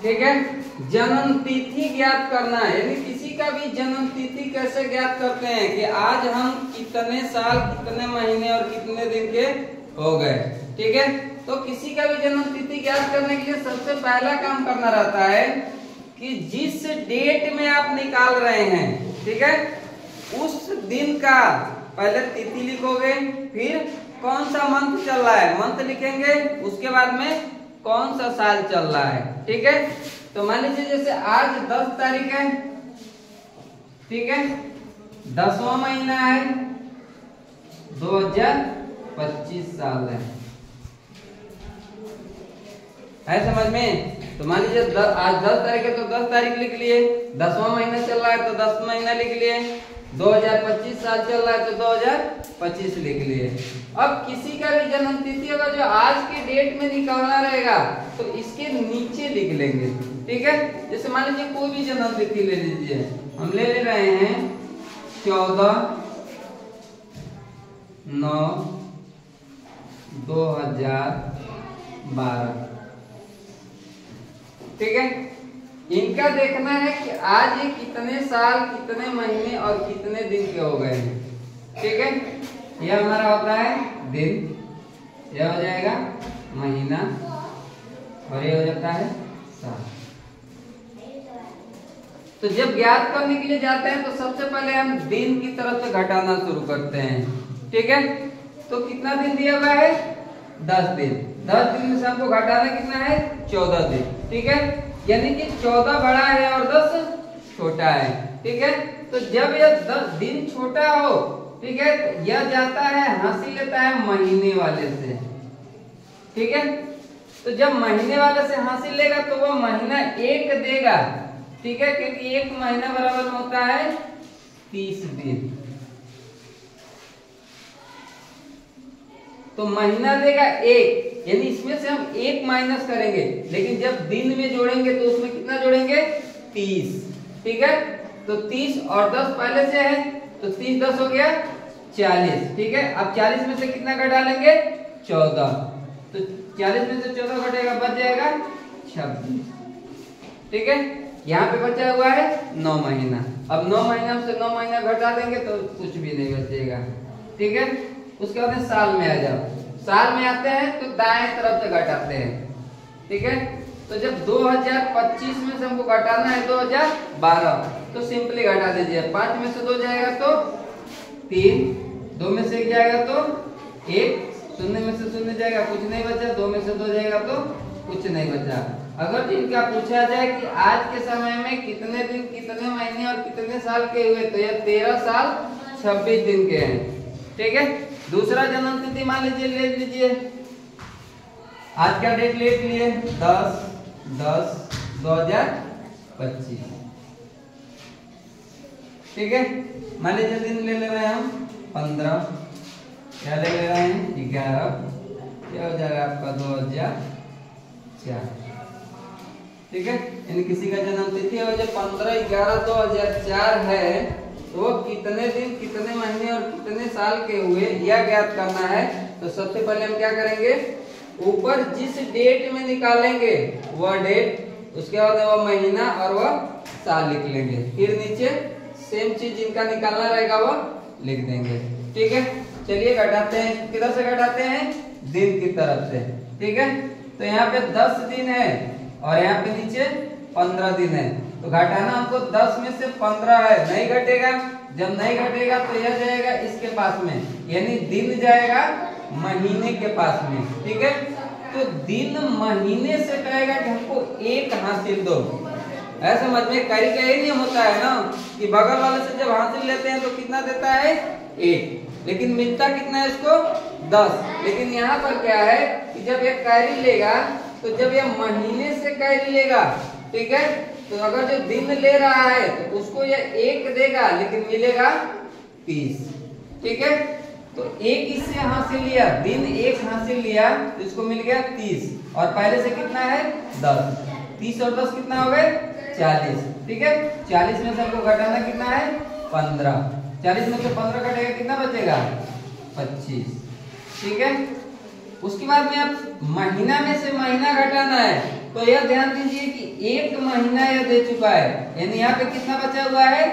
ठीक है। जन्म तिथि ज्ञात करना है, यानी किसी का भी जन्म तिथि कैसे ज्ञात करते हैं कि आज हम कितने साल, कितने महीने और कितने दिन के हो गए। ठीक है, तो किसी का भी जन्म तिथि ज्ञात करने के लिए सबसे पहला काम करना रहता है कि जिस डेट में आप निकाल रहे हैं, ठीक है, उस दिन का पहले तिथि लिखोगे, फिर कौन सा मंथ चल रहा है मंथ लिखेंगे, उसके बाद में कौन सा साल चल रहा है। ठीक है, तो मान लीजिए जैसे आज 10 तारीख है, ठीक है, 10वां महीना है, 2025 साल है समझ में। तो मान लीजिए आज 10 तारीख है तो 10 तारीख लिख लिए, 10वां महीना चल रहा है तो 10 महीना लिख लिए, 2025 साल चल रहा है तो 2025 लिख लिए। अब किसी का भी जन्म तिथि होगा जो आज के डेट में निकालना रहेगा तो इसके नीचे लिख लेंगे। ठीक है, जैसे मान लीजिए कोई भी जन्म तिथि ले लीजिए, हम ले रहे हैं 14/9/2012। ठीक है, इनका देखना है कि आज ये कितने साल, कितने महीने और कितने दिन के हो गए हैं। ठीक है, यह हमारा होता है दिन, यह हो जाएगा महीना और ये हो जाता है साल। तो जब ज्ञात करने के लिए जाते हैं तो सबसे पहले हम दिन की तरफ से घटाना शुरू करते हैं। ठीक है, तो कितना दिन दिया हुआ है 10 दिन, 10 दिन में से हमको घटाना कितना है 14 दिन। ठीक है, यानी कि 14 बड़ा है और 10 छोटा है। ठीक है, तो जब यह 10 दिन छोटा हो, ठीक है, तो यह जाता है हासिल लेता है महीने वाले से। ठीक है, तो जब महीने वाले से हासिल लेगा तो वह महीना 1 देगा। ठीक है, क्योंकि 1 महीना बराबर होता है 30 दिन। तो महीना देगा 1, यानी इसमें से हम 1 माइनस करेंगे, लेकिन जब दिन में जोड़ेंगे तो उसमें कितना जोड़ेंगे 30। ठीक है, तो 30 और 10 पहले से है तो 30 10 हो गया 40। ठीक है, अब 40 में से कितना घटा लेंगे 14, तो 40 में से 14 घटेगा बच जाएगा 26। ठीक है, यहाँ पे बचा हुआ है 9 महीना। अब 9 महीना से 9 महीना घटा देंगे तो कुछ भी नहीं बचेगा। ठीक है, उसके बाद साल में आ जाओ, साल में आते हैं तो दाएं तरफ से घटाते हैं। ठीक है, तो जब 2025 में से हमको घटाना है 2012, तो सिंपली घटा दीजिए। 5 में से 2 जाएगा तो 3, 2 में से 1 जाएगा तो 1, 0 में से 0 जाएगा कुछ नहीं बचा, 2 में से 2 जाएगा तो कुछ नहीं बचा। अगर इनका पूछा जाए कि आज के समय में कितने दिन, कितने महीने और कितने साल के हुए, तो यह 13 साल 26 दिन के हैं। ठीक है, दूसरा जन्म तिथि मान लीजिए ले लीजिए, आज का डेट ले लिए 10/10/2025। ठीक है, मान लीजिए दिन ले रहे हैं हम 15, क्या ले रहे हैं 11, क्या हो जाएगा आपका 2004। ठीक है, यानी किसी का जन्म तिथि है जो 15/11/2004 है तो वो कितने दिन, कितने महीने और कितने साल के हुए यह ज्ञात करना है। तो सबसे पहले हम क्या करेंगे, ऊपर जिस डेट में निकालेंगे वह डेट, उसके बाद वह महीना और वह साल लिख लेंगे, फिर नीचे सेम चीज जिनका निकालना रहेगा वह लिख देंगे। ठीक है, चलिए घटाते हैं, किधर से घटाते हैं दिन की तरफ से। ठीक है, तो यहाँ पे 10 दिन है और यहाँ पे नीचे 15 दिन है, तो घटाना हमको 10 में से 15 है, नहीं घटेगा। जब नहीं घटेगा तो यह जाएगा इसके पास में, यानी दिन जाएगा महीने के पास में। ठीक है, तो दिन महीने से कहेगा कि हमको 1 हासिल दो। ऐसा समझ में, कई कई नियम होता है ना कि बगल वाले से जब हासिल लेते हैं तो कितना देता है 1, लेकिन मिलता कितना है इसको 10। लेकिन यहाँ पर क्या है कि जब एक कैरी लेगा तो जब यह महीने से कैरी लेगा, ठीक है, तो अगर जो दिन ले रहा है तो उसको यह 1 देगा, लेकिन मिलेगा 30। ठीक है, तो 1 इससे हासिल लिया, दिन 1 हासिल लिया तो इसको मिल गया 30, और पहले से कितना है 10, 30 और 10 कितना हो गए 40। ठीक है, 40 में से हमको घटाना कितना है 15, 40 में से 15 घटेगा कितना बचेगा 25। ठीक है, उसके बाद में अब महीना में से महीना घटाना है तो यह ध्यान दीजिए कि एक महीना यह दे चुका है, यानी यहाँ पे कितना बचा हुआ है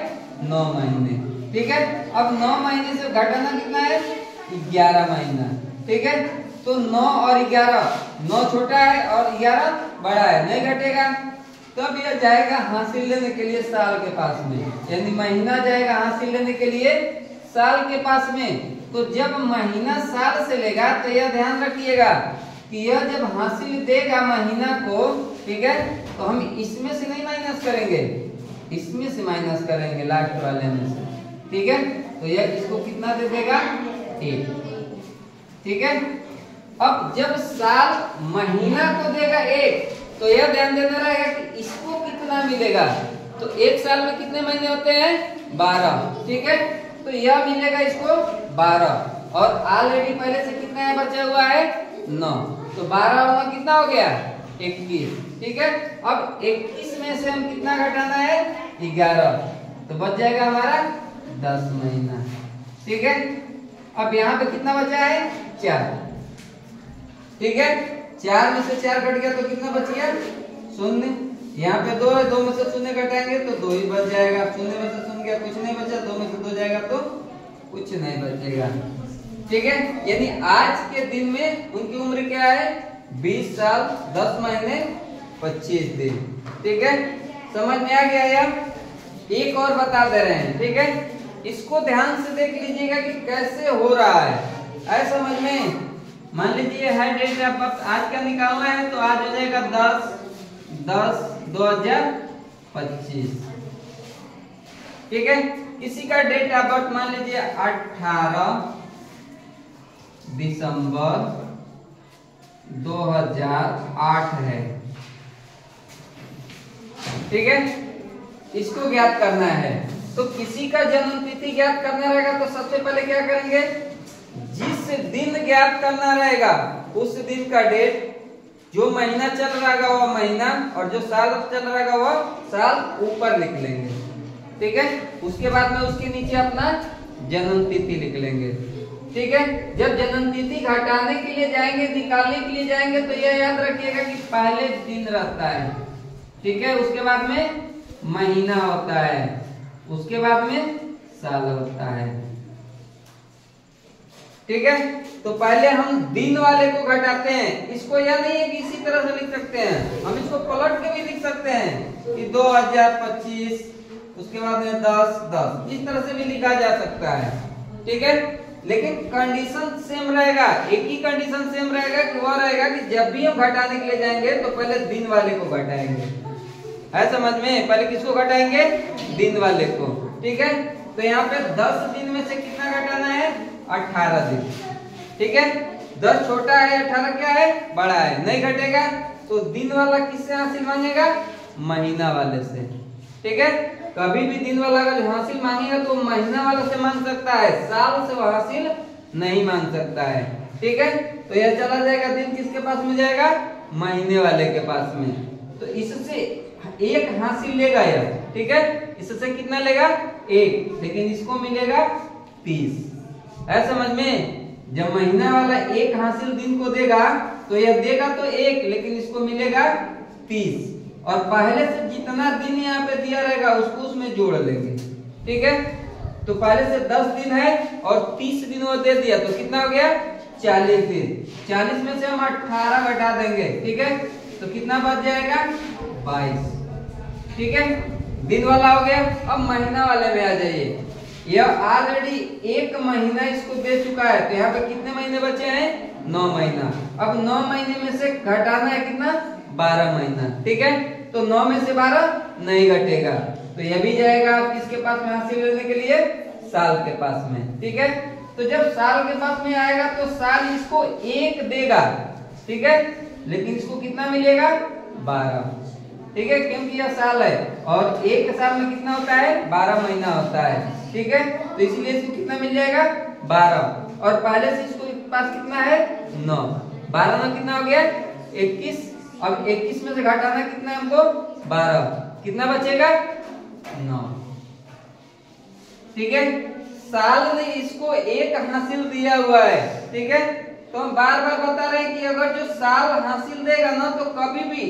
9 महीने। ठीक है, अब 9 महीने से घटाना कितना है 11 महीना। ठीक है, तो 9 और 11, 9 छोटा है और 11 बड़ा है, नहीं घटेगा। तब यह जाएगा हासिल लेने के लिए साल के पास में, यानी महीना जाएगा हासिल लेने के लिए साल के पास में। तो जब महीना साल से लेगा तो यह ध्यान रखिएगा कि यह जब हासिल देगा महीना को, ठीक है, तो हम इसमें से नहीं माइनस करेंगे, इसमें से माइनस करेंगे लास्ट वाले में से। ठीक है, तो यह इसको कितना दे देगा 1। ठीक है, अब जब साल महीना को देगा 1, तो यह ध्यान देना रहेगा कि इसको कितना मिलेगा। तो एक साल में कितने महीने होते हैं 12। ठीक है, तो यह मिलेगा इसको 12, और ऑलरेडी पहले से कितना है बचा हुआ है 9, तो 12 और 9 कितना हो गया 21। ठीक है, अब 21 में से हम कितना घटाना है 11, तो बच जाएगा हमारा 10 महीना। ठीक है, अब यहाँ पे कितना बचा है 4। ठीक है, 4 में से 4 कट गया तो कितना बच गया 0। यहाँ पे 2 है, 2 में से 0 घटाएंगे तो 2 ही बच जाएगा। 0 में से 0 गया, कुछ नहीं बचा, 2 में से 2 जाएगा तो कुछ नहीं बचेगा। ठीक है, यानी आज के दिन में उनकी उम्र क्या है 20 साल 10 महीने 25 दिन। ठीक है, समझ में आ गया यार। एक और बता दे रहे हैं। ठीक है, इसको ध्यान से देख लीजिएगा कि कैसे हो रहा है, ऐसा समझ में। मान लीजिए है डेट ऑफ बर्थ आज का निकालना है, तो आज हो जाएगा 10/10/2025। ठीक है, किसी का डेट ऑफ बर्थ मान लीजिए 18 दिसंबर 2008 है। ठीक है, इसको ज्ञात करना है। तो किसी का जन्म तिथि ज्ञात करना रहेगा तो सबसे पहले क्या करेंगे, जिस दिन ज्ञात करना रहेगा उस दिन का डेट, जो महीना चल रहा है वह महीना, और जो साल चल रहा है वह साल ऊपर लिख लेंगे। ठीक है, उसके बाद में उसके नीचे अपना जन्म तिथि लिख लेंगे। ठीक है, जब जन्म तिथि घटाने के लिए जाएंगे, निकालने के लिए जाएंगे, तो यह याद रखिएगा कि पहले दिन रहता है। ठीक है, उसके बाद में महीना होता है, उसके बाद में साल होता है। ठीक है, तो पहले हम दिन वाले को घटाते हैं। इसको यह नहीं है कि इसी तरह से लिख सकते हैं, हम इसको पलट के भी लिख सकते हैं कि 2025, उसके बाद में 10/10, इस तरह से भी लिखा जा सकता है। ठीक है, लेकिन कंडीशन सेम रहेगा, एक ही कंडीशन सेम रहेगा कि वह रहेगा कि जब भी हम घटाने के लिए जाएंगे तो पहले दिन वाले को घटाएंगे। है समझ में, पहले किसको घटाएंगे दिन वाले को। ठीक है, तो यहाँ पे 10 दिन में से कितना घटाना है 18 दिन। ठीक है, 10 छोटा है, 18 क्या है बड़ा है, नहीं घटेगा, तो दिन वाला किससे हासिल मांगेगा महीना वाले से। ठीक है, कभी भी दिन वाला अगर हासिल मांगेगा तो महीना वाले से मांग सकता है, साल से वो हासिल नहीं मांग सकता है। ठीक है, तो यह चला जाएगा, दिन किसके पास में जाएगा महीने वाले के पास में। तो इससे 1 हासिल लेगा यह। ठीक है, इससे कितना लेगा 1, लेकिन इसको मिलेगा 30। है समझ में, जब महीना वाला 1 हासिल दिन को देगा तो यह देगा तो 1, लेकिन इसको मिलेगा 30, और पहले से जितना दिन यहाँ पे दिया रहेगा उसको उसमें जोड़ लेंगे। ठीक है, तो पहले से 10 दिन है और 30 दिन वो दे दिया, तो कितना हो गया 40 दिन। 40 में से हम 18 घटा देंगे। ठीक है, तो कितना बच जाएगा 22। ठीक है, दिन वाला हो गया। अब महीना वाले में आ जाइए। यह ऑलरेडी 1 महीना इसको दे चुका है, तो यहाँ पे कितने महीने बचे हैं 9 महीना। अब 9 महीने में से घटाना है कितना 12 महीना। ठीक है, तो 9 में से 12 नहीं घटेगा, तो यह भी जाएगा आप किसके पास में हासिल लेने के लिए साल के पास में। ठीक है, तो जब साल के पास में आएगा तो साल इसको 1 देगा। ठीक है, लेकिन इसको कितना मिलेगा 12। ठीक है, क्योंकि यह साल है और एक साल में कितना होता है 12 महीना होता है। ठीक है, तो इसलिए इसको कितना मिल जाएगा 12, और पहले से इसको पास कितना है 9, 12 में कितना हो गया 21। अब 21 में से घटाना कितना है हमको 12, कितना बचेगा 9। ठीक है, साल ने इसको 1 हासिल दिया हुआ है। ठीक है, तो हम बार बार बता रहे हैं कि अगर जो साल हासिल देगा ना तो कभी भी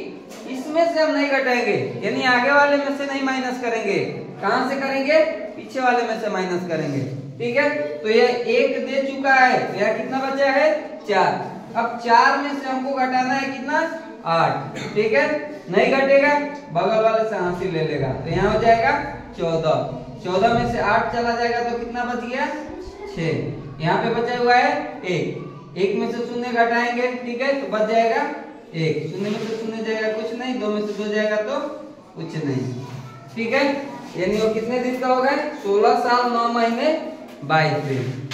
इसमें से हम नहीं घटाएंगे, यानी आगे वाले में से नहीं माइनस करेंगे। कहां से करेंगे? पीछे वाले में से माइनस करेंगे। ठीक है, तो ये 1 दे चुका है, तो यहाँ कितना बचा है? 4। अब 4 में से हमको घटाना है कितना? 8। ठीक है, नहीं घटेगा बगल वाले से हासिल ले लेगा, तो यहाँ हो जाएगा 14। 14 में से 8 चला जाएगा तो कितना बच गया? 6। यहाँ पे बचा हुआ है 1। 1 में से 0 घटाएंगे, ठीक है, तो बच जाएगा 1। 0 में से 0 जाएगा कुछ नहीं, 2 में से 2 जाएगा तो कुछ नहीं। ठीक है, यानी वो कितने दिन का होगा? 16 साल 9 महीने 22 दिन।